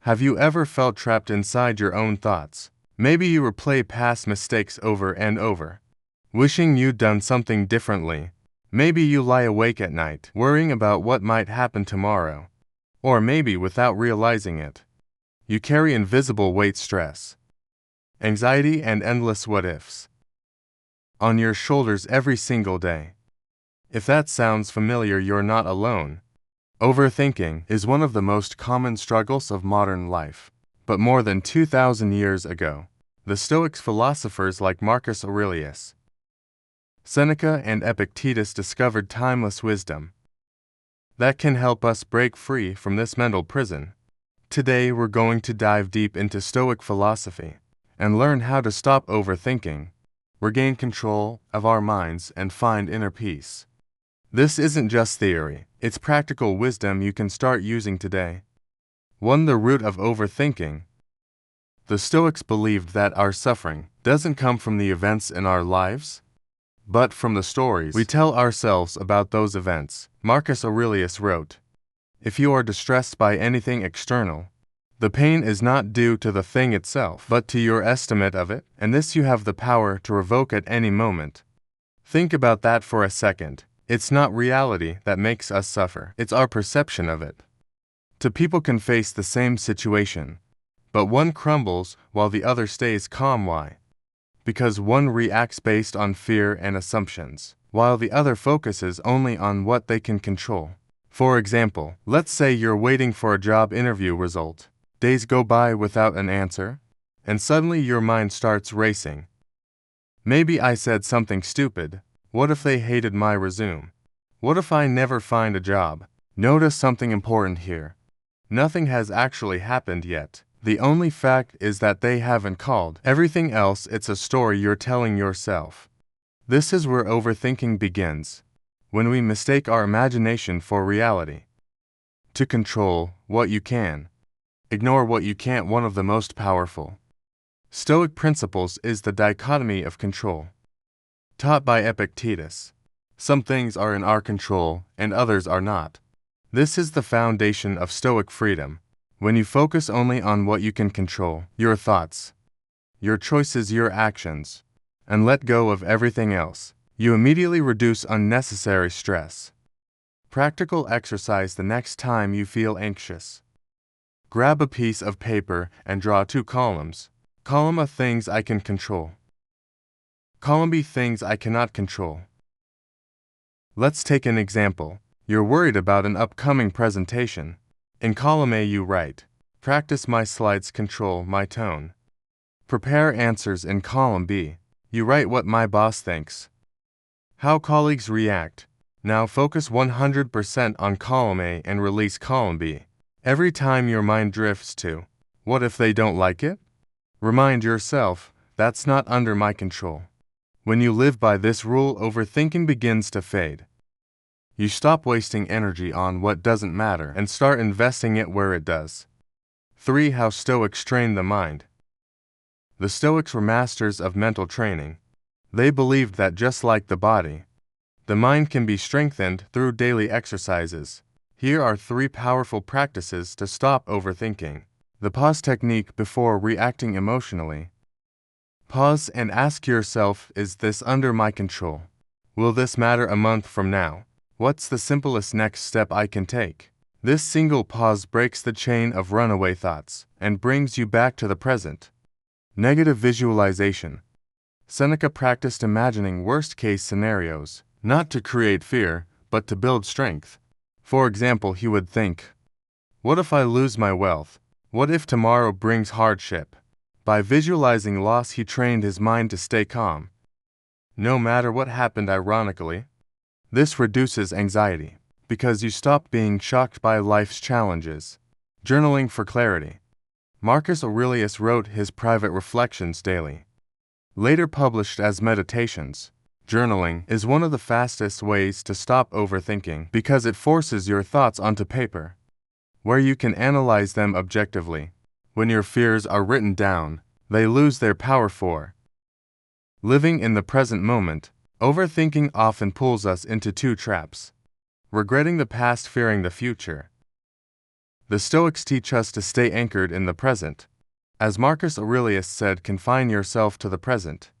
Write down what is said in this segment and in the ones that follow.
Have you ever felt trapped inside your own thoughts? Maybe you replay past mistakes over and over, wishing you'd done something differently. Maybe you lie awake at night, worrying about what might happen tomorrow. Or maybe, without realizing it, you carry invisible weight, stress, anxiety, and endless what-ifs on your shoulders every single day. If that sounds familiar, you're not alone. Overthinking is one of the most common struggles of modern life. But more than 2,000 years ago, the Stoics philosophers like Marcus Aurelius, Seneca, and Epictetus discovered timeless wisdom that can help us break free from this mental prison. Today we're going to dive deep into Stoic philosophy and learn how to stop overthinking, regain control of our minds, and find inner peace. This isn't just theory, it's practical wisdom you can start using today. 1. The root of overthinking. The Stoics believed that our suffering doesn't come from the events in our lives, but from the stories we tell ourselves about those events. Marcus Aurelius wrote, "If you are distressed by anything external, the pain is not due to the thing itself, but to your estimate of it, and this you have the power to revoke at any moment." Think about that for a second. It's not reality that makes us suffer, it's our perception of it. Two people can face the same situation, but one crumbles while the other stays calm. Why? Because one reacts based on fear and assumptions, while the other focuses only on what they can control. For example, let's say you're waiting for a job interview result. Days go by without an answer, and suddenly your mind starts racing. Maybe I said something stupid. What if they hated my resume? What if I never find a job? Notice something important here. Nothing has actually happened yet. The only fact is that they haven't called. Everything else, it's a story you're telling yourself. This is where overthinking begins, when we mistake our imagination for reality. To control what you can, ignore what you can't. One of the most powerful Stoic principles is the dichotomy of control, taught by Epictetus. Some things are in our control and others are not. This is the foundation of Stoic freedom. When you focus only on what you can control, your thoughts, your choices, your actions, and let go of everything else, you immediately reduce unnecessary stress. Practical exercise: the next time you feel anxious, grab a piece of paper and draw 2 columns. Column A: things I can control. Column B: things I cannot control. Let's take an example. You're worried about an upcoming presentation. In column A you write, "Practice my slides, control my tone." Prepare answers. In column B, you write, "What my boss thinks, how colleagues react." Now focus 100% on column A and release column B. Every time your mind drifts to, "What if they don't like it?" remind yourself, "That's not under my control." When you live by this rule, overthinking begins to fade. You stop wasting energy on what doesn't matter and start investing it where it does. 3. How Stoics train the mind. The Stoics were masters of mental training. They believed that just like the body, the mind can be strengthened through daily exercises. Here are 3 powerful practices to stop overthinking. The pause technique. Before reacting emotionally, pause and ask yourself, is this under my control? Will this matter a month from now? What's the simplest next step I can take? This single pause breaks the chain of runaway thoughts and brings you back to the present. Negative visualization. Seneca practiced imagining worst-case scenarios, not to create fear, but to build strength. For example, he would think, "What if I lose my wealth? What if tomorrow brings hardship?" By visualizing loss, he trained his mind to stay calm, no matter what happened. Ironically, this reduces anxiety, because you stop being shocked by life's challenges. Journaling for clarity. Marcus Aurelius wrote his private reflections daily, later published as meditations. Journaling is one of the fastest ways to stop overthinking because it forces your thoughts onto paper, where you can analyze them objectively. When your fears are written down, they lose their power. For living in the present moment. Overthinking often pulls us into 2 traps: regretting the past, fearing the future. The Stoics teach us to stay anchored in the present. As Marcus Aurelius said, confine yourself to the present.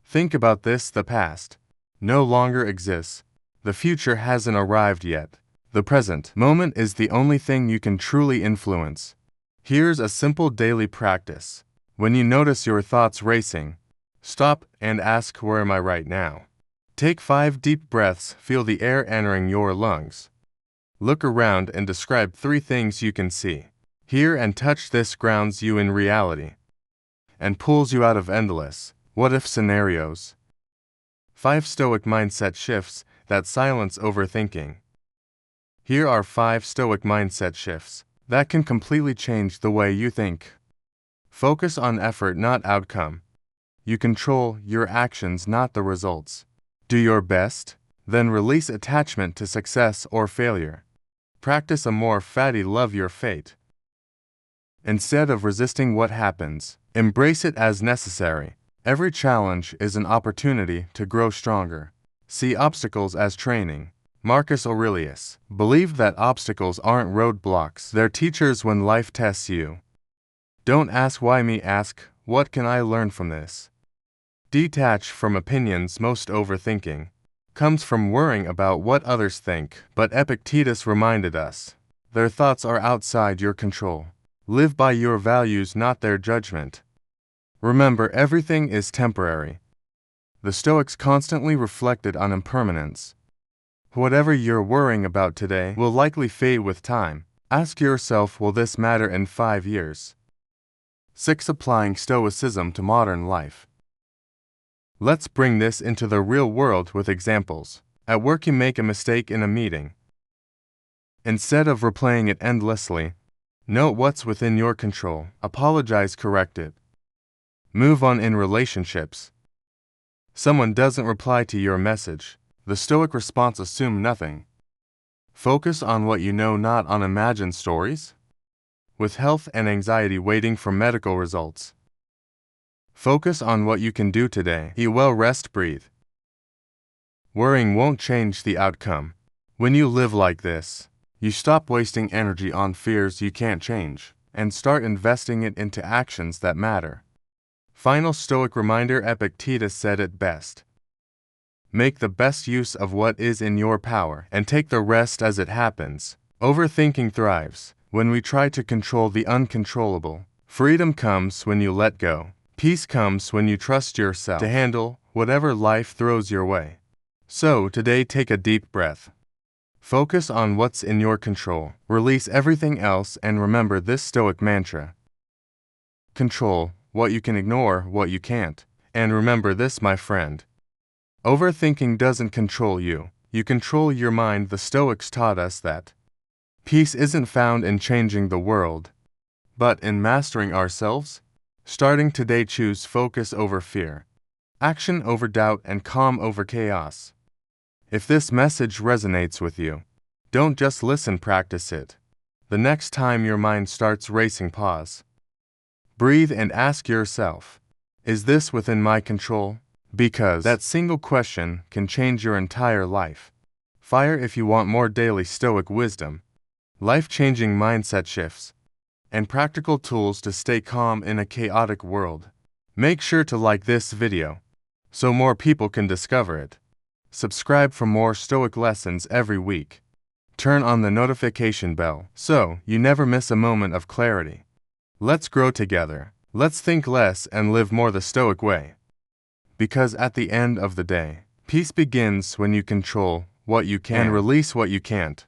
Think about this: the past no longer exists. The future hasn't arrived yet. The present moment is the only thing you can truly influence. Here's a simple daily practice. When you notice your thoughts racing, stop and ask, where am I right now? Take 5 deep breaths, feel the air entering your lungs. Look around and describe 3 things you can see, hear, and touch. This grounds you in reality and pulls you out of endless what-if scenarios. 5 Stoic mindset shifts that silence overthinking. Here are 5 Stoic mindset shifts that can completely change the way you think. Focus on effort, not outcome. You control your actions, not the results. Do your best, then release attachment to success or failure. Practice a more fatty love your fate. Instead of resisting what happens, embrace it as necessary. Every challenge is an opportunity to grow stronger. See obstacles as training. Marcus Aurelius believed that obstacles aren't roadblocks, they're teachers when life tests you. Don't ask why me, ask, what can I learn from this? Detach from opinions. Most overthinking comes from worrying about what others think, but Epictetus reminded us, their thoughts are outside your control. Live by your values, not their judgment. Remember, everything is temporary. The Stoics constantly reflected on impermanence. Whatever you're worrying about today will likely fade with time. Ask yourself, will this matter in 5 years? 6. Applying Stoicism to modern life. Let's bring this into the real world with examples. At work, you make a mistake in a meeting. Instead of replaying it endlessly, note what's within your control. Apologize, correct it. Move on. In relationships, someone doesn't reply to your message. The Stoic response: assume nothing. Focus on what you know, not on imagined stories. With health and anxiety, waiting for medical results. Focus on what you can do today. Eat well, rest, breathe. Worrying won't change the outcome. When you live like this, you stop wasting energy on fears you can't change and start investing it into actions that matter. Final Stoic reminder: Epictetus said it best. Make the best use of what is in your power and take the rest as it happens. Overthinking thrives when we try to control the uncontrollable. Freedom comes when you let go. Peace comes when you trust yourself to handle whatever life throws your way. So today, take a deep breath. Focus on what's in your control. Release everything else and remember this Stoic mantra. Control what you can, ignore what you can't. And remember this, my friend. Overthinking doesn't control you. You control your mind. The Stoics taught us that peace isn't found in changing the world, but in mastering ourselves. Starting today, choose focus over fear, action over doubt, and calm over chaos. If this message resonates with you, don't just listen, practice it. The next time your mind starts racing, pause, breathe, and ask yourself, is this within my control? Because that single question can change your entire life. Fire. If you want more daily Stoic wisdom, life-changing mindset shifts, and practical tools to stay calm in a chaotic world, make sure to like this video so more people can discover it. Subscribe for more Stoic lessons every week. Turn on the notification bell so you never miss a moment of clarity. Let's grow together. Let's think less and live more the Stoic way. Because at the end of the day, peace begins when you control what you can and release what you can't.